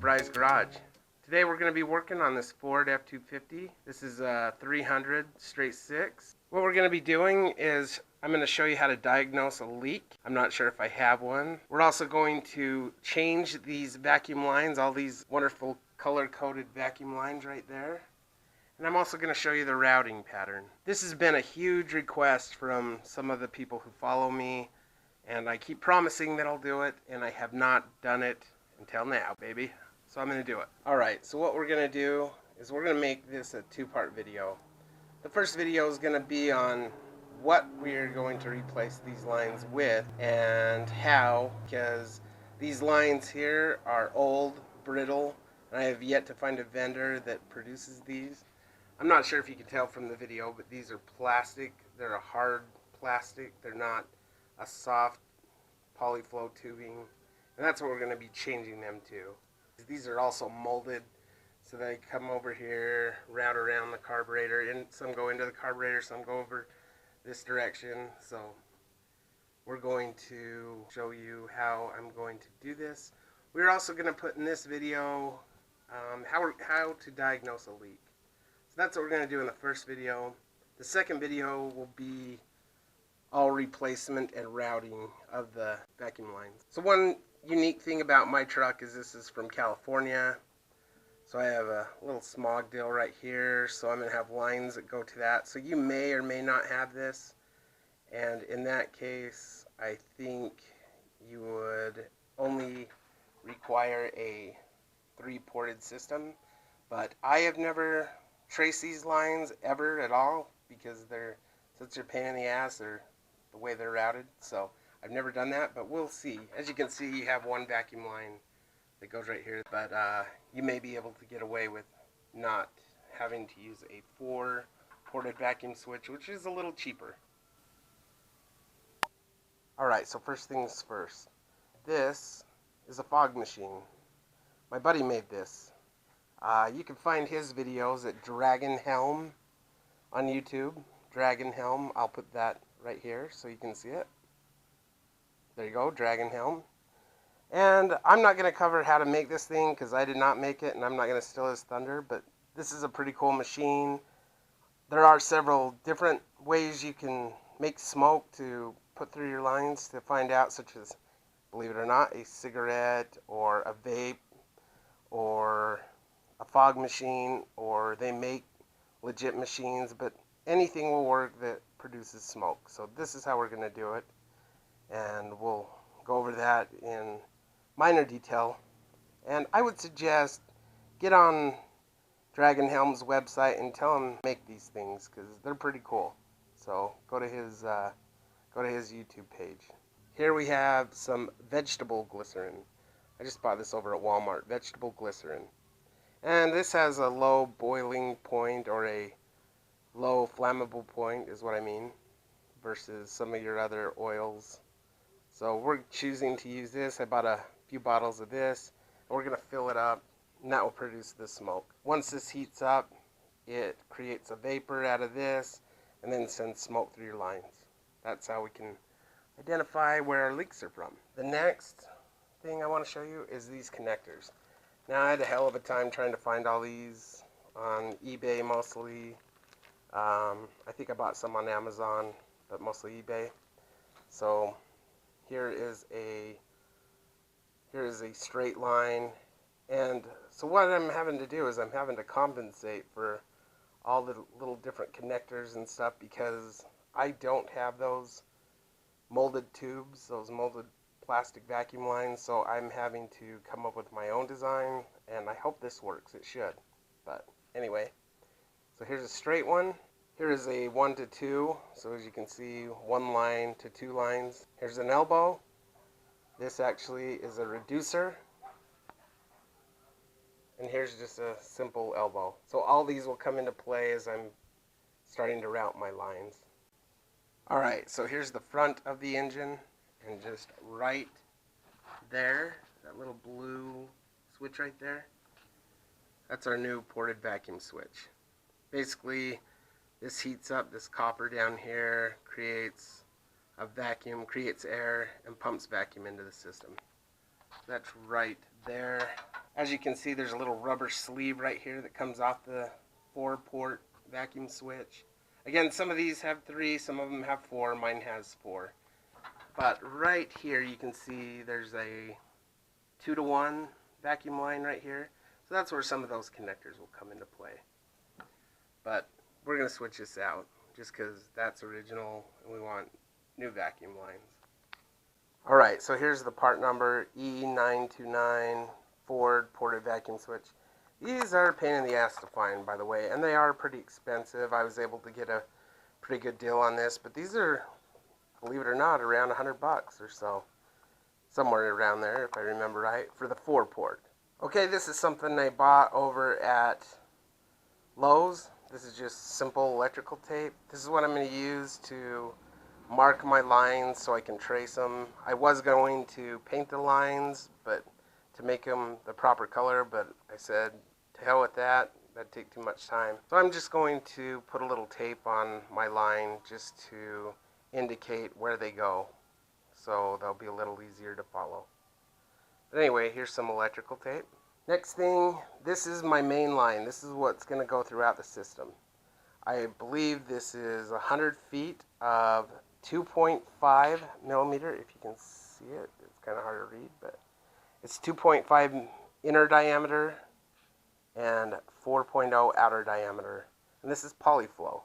BryzGarage. Today we're going to be working on this Ford F-250. This is a 300 straight 6. What we're going to be doing is I'm going to show you how to diagnose a leak. I'm not sure if I have one. We're also going to change these vacuum lines, all these wonderful color-coded vacuum lines right there. And I'm also going to show you the routing pattern. This has been a huge request from some of the people who follow me, and I keep promising that I'll do it, and I have not done it until now, baby. So I'm going to do it. Alright, so what we're going to do is we're going to make this a two-part video. The first video is going to be on what we're going to replace these lines with and how, because these lines here are old, brittle, and I have yet to find a vendor that produces these. I'm not sure if you can tell from the video, but these are plastic. They're a hard plastic. They're not a soft polyflow tubing, and that's what we're going to be changing them to. These are also molded, so they come over here, route around the carburetor, and some go into the carburetor, some go over this direction. So we're going to show you how I'm going to do this. We're also going to put in this video how to diagnose a leak. So that's what we're going to do in the first video. The second video will be all replacement and routing of the vacuum lines. So one unique thing about my truck is this is from California. So I have a little smog deal right here, so I'm going to have lines that go to that. So you may or may not have this, and in that case I think you would only require a 3-ported system, but I have never traced these lines ever at all because they're such a pain in the ass or the way they're routed. So I've never done that, but we'll see. As you can see, you have one vacuum line that goes right here, but you may be able to get away with not having to use a 4-ported vacuum switch, which is a little cheaper. Alright, so first things first. This is a fog machine. My buddy made this. You can find his videos at Dragon Helm on YouTube. Dragon Helm, I'll put that right here so you can see it. There you go, Dragon Helm. And I'm not going to cover how to make this thing because I did not make it, and I'm not going to steal his thunder, but this is a pretty cool machine. There are several different ways you can make smoke to put through your lines to find out, such as, believe it or not, a cigarette or a vape or a fog machine, or they make legit machines, but anything will work that produces smoke. So this is how we're going to do it, and we'll go over that in minor detail. And I would suggest get on Dragon Helm's website and tell him to make these things because they're pretty cool. So go to his YouTube page. Here we have some vegetable glycerin. I just bought this over at Walmart. Vegetable glycerin, and this has a low boiling point, or a low flammable point is what I mean, versus some of your other oils. So we're choosing to use this. I bought a few bottles of this, and we're going to fill it up, and that will produce the smoke. Once this heats up, it creates a vapor out of this, and then sends smoke through your lines. That's how we can identify where our leaks are from. The next thing I want to show you is these connectors. Now, I had a hell of a time trying to find all these on eBay mostly. I think I bought some on Amazon, but mostly eBay. So here is a straight line, and so what I'm having to do is I'm having to compensate for all the little different connectors and stuff because I don't have those molded tubes, those molded plastic vacuum lines, so I'm having to come up with my own design, and I hope this works. It should. But anyway, so here's a straight one. Here is a 1 to 2, so as you can see, 1 line to 2 lines. Here's an elbow. This actually is a reducer. And here's just a simple elbow. So all these will come into play as I'm starting to route my lines. Alright, so here's the front of the engine, and just right there, that little blue switch right there, that's our new ported vacuum switch. Basically, this heats up this copper down here, creates a vacuum, creates air, and pumps vacuum into the system. That's right there. As you can see, there's a little rubber sleeve right here that comes off the 4-port vacuum switch. Again, some of these have 3, some of them have 4, mine has 4. But right here you can see there's a 2-to-1 vacuum line right here. So that's where some of those connectors will come into play. But we're going to switch this out just because that's original and we want new vacuum lines. Alright, so here's the part number, E929 Ford ported vacuum switch. These are a pain in the ass to find, by the way, and they are pretty expensive. I was able to get a pretty good deal on this, but these are, believe it or not, around $100 or so. Somewhere around there, if I remember right, for the 4-port. Okay, this is something I bought over at Lowe's. This is just simple electrical tape. This is what I'm going to use to mark my lines so I can trace them. I was going to paint the lines, but to make them the proper color, but I said, to hell with that. That'd take too much time. So I'm just going to put a little tape on my line just to indicate where they go, so they'll be a little easier to follow. But anyway, here's some electrical tape. Next thing, this is my main line. This is what's going to go throughout the system. I believe this is 100 feet of 2.5 millimeter. If you can see it, it's kind of hard to read, but it's 2.5 inner diameter and 4.0 outer diameter. And this is polyflow.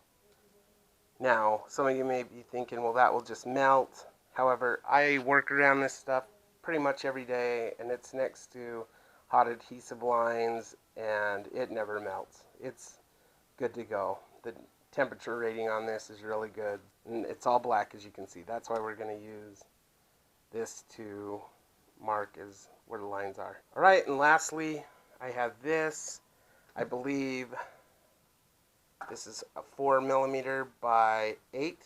Now, some of you may be thinking, well, that will just melt. However, I work around this stuff pretty much every day, and it's next to hot adhesive lines, and it never melts. It's good to go. The temperature rating on this is really good, and it's all black, as you can see. That's why we're going to use this to mark as where the lines are. All right, and lastly, I have this. I believe this is a 4 millimeter by 8.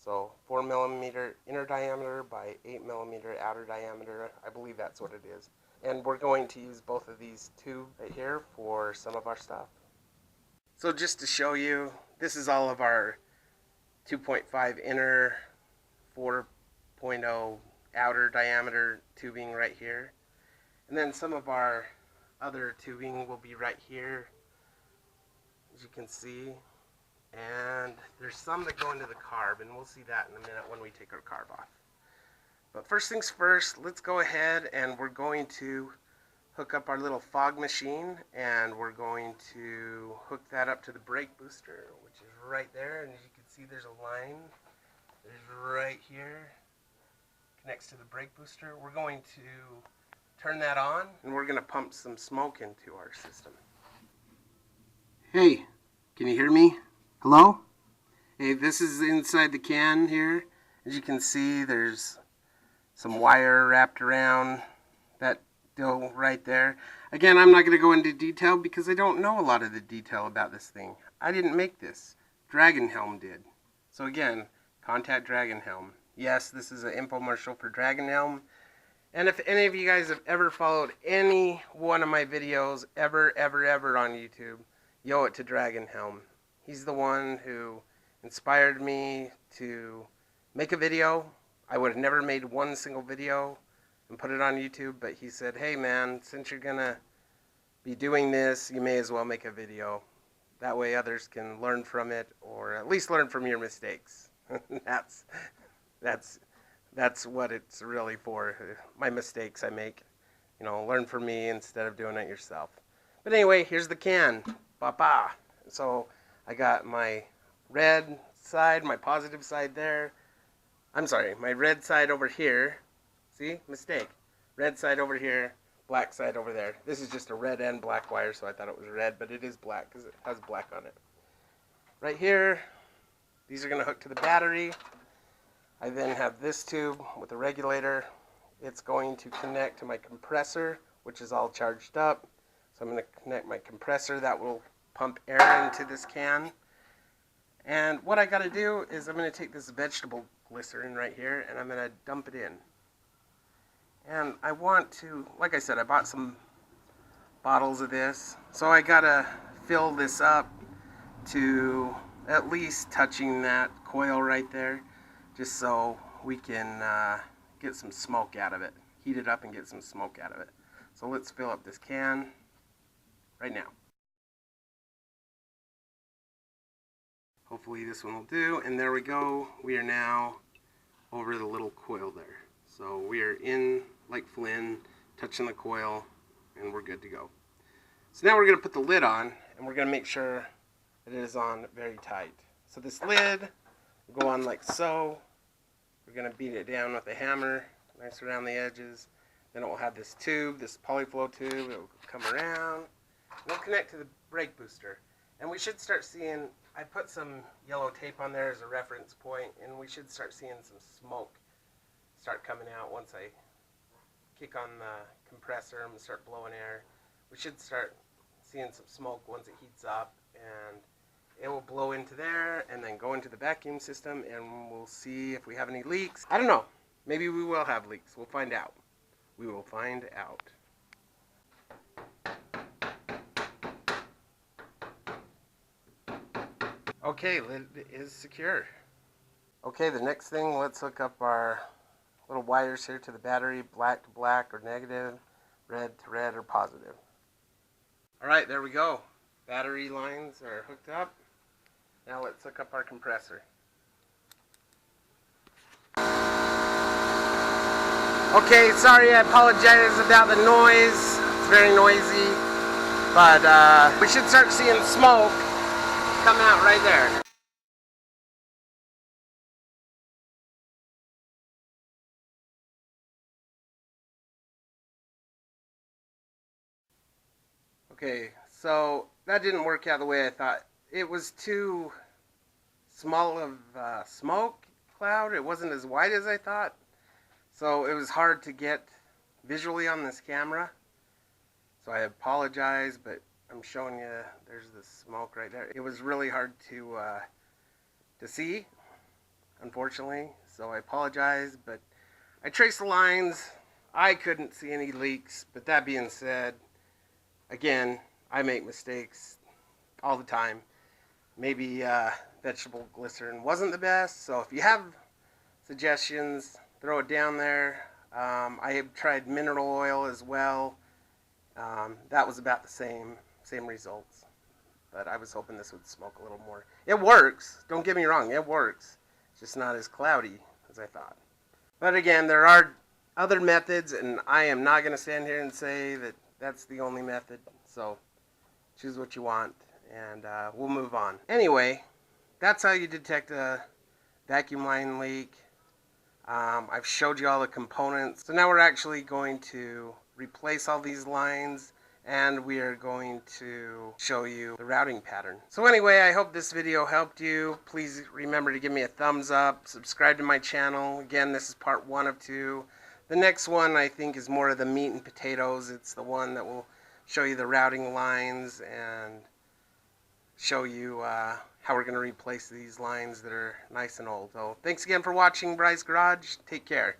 So 4 millimeter inner diameter by 8 millimeter outer diameter. I believe that's what it is. And we're going to use both of these tubes right here for some of our stuff. So just to show you, this is all of our 2.5 inner, 4.0 outer diameter tubing right here. And then some of our other tubing will be right here, as you can see. And there's some that go into the carb, and we'll see that in a minute when we take our carb off. But first things first, let's go ahead and we're going to hook up our little fog machine, and we're going to hook that up to the brake booster, which is right there. And as you can see, there's a line. There's right here, connects to the brake booster. We're going to turn that on, and we're going to pump some smoke into our system. Hey, can you hear me? Hello? Hey, this is inside the can here. As you can see, there's some wire wrapped around that deal right there. Again, I'm not going to go into detail because I don't know a lot of the detail about this thing. I didn't make this. Dragon Helm did. So again, contact Dragon Helm. Yes, this is an infomercial for Dragon Helm. And if any of you guys have ever followed any one of my videos ever on YouTube, you owe it to Dragon Helm. He's the one who inspired me to make a video. I would have never made one single video and put it on YouTube, but he said, hey man, since you're gonna be doing this, you may as well make a video. That way others can learn from it, or at least learn from your mistakes. That's what it's really for. My mistakes I make. You know, learn from me instead of doing it yourself. But anyway, here's the can. Ba-ba. So I got my red side, my positive side there. I'm sorry, my red side over here. See? Mistake. Red side over here, black side over there. This is just a red and black wire, so I thought it was red, but it is black because it has black on it. Right here, these are going to hook to the battery. I then have this tube with a regulator. It's going to connect to my compressor, which is all charged up. So I'm going to connect my compressor. That will pump air into this can. And what I got to do is I'm going to take this vegetable glycerin right here and I'm going to dump it in. And I want to, like I said, I bought some bottles of this. So I got to fill this up to at least touching that coil right there, just so we can get some smoke out of it. Heat it up and get some smoke out of it. So let's fill up this can right now. Hopefully this one will do, and there we go. We are now over the little coil there. So we are in like Flynn, touching the coil, and we're good to go. So now we're going to put the lid on, and we're going to make sure that it is on very tight. So this lid will go on like so. We're going to beat it down with a hammer, nice around the edges. Then it will have this tube, this polyflow tube. It will come around, and it'll connect to the brake booster. And we should start seeing, I put some yellow tape on there as a reference point, and we should start seeing some smoke start coming out once I kick on the compressor and start blowing air. We should start seeing some smoke once it heats up, and it will blow into there and then go into the vacuum system, and we'll see if we have any leaks. I don't know. Maybe we will have leaks. We'll find out. We will find out. Okay, lid is secure. Okay, the next thing, let's hook up our little wires here to the battery, black to black or negative, red to red or positive. Alright, there we go. Battery lines are hooked up. Now let's hook up our compressor. Okay, sorry, I apologize about the noise. It's very noisy. But we should start seeing smoke coming out right there. Okay, so that didn't work out the way I thought. It was too small of a smoke cloud. It wasn't as white as I thought. So it was hard to get visually on this camera. So I apologize, but I'm showing you there's the smoke right there. It was really hard to see, unfortunately. So I apologize, but I traced the lines. I couldn't see any leaks, but that being said, again, I make mistakes all the time. Maybe vegetable glycerin wasn't the best, so if you have suggestions, throw it down there. I have tried mineral oil as well. That was about the same results, but I was hoping this would smoke a little more. It works, don't get me wrong, it works. It's just not as cloudy as I thought. But again, there are other methods, and I am not going to stand here and say that that's the only method. So choose what you want, and we'll move on. Anyway, that's how you detect a vacuum line leak. I've showed you all the components. So now we're actually going to replace all these lines, and we are going to show you the routing pattern. So anyway, I hope this video helped you. Please remember to give me a thumbs up, subscribe to my channel. Again, this is part 1 of 2. The next one I think is more of the meat and potatoes. It's the one that will show you the routing lines and show you how we're going to replace these lines that are nice and old. So thanks again for watching BryzGarage. Take care.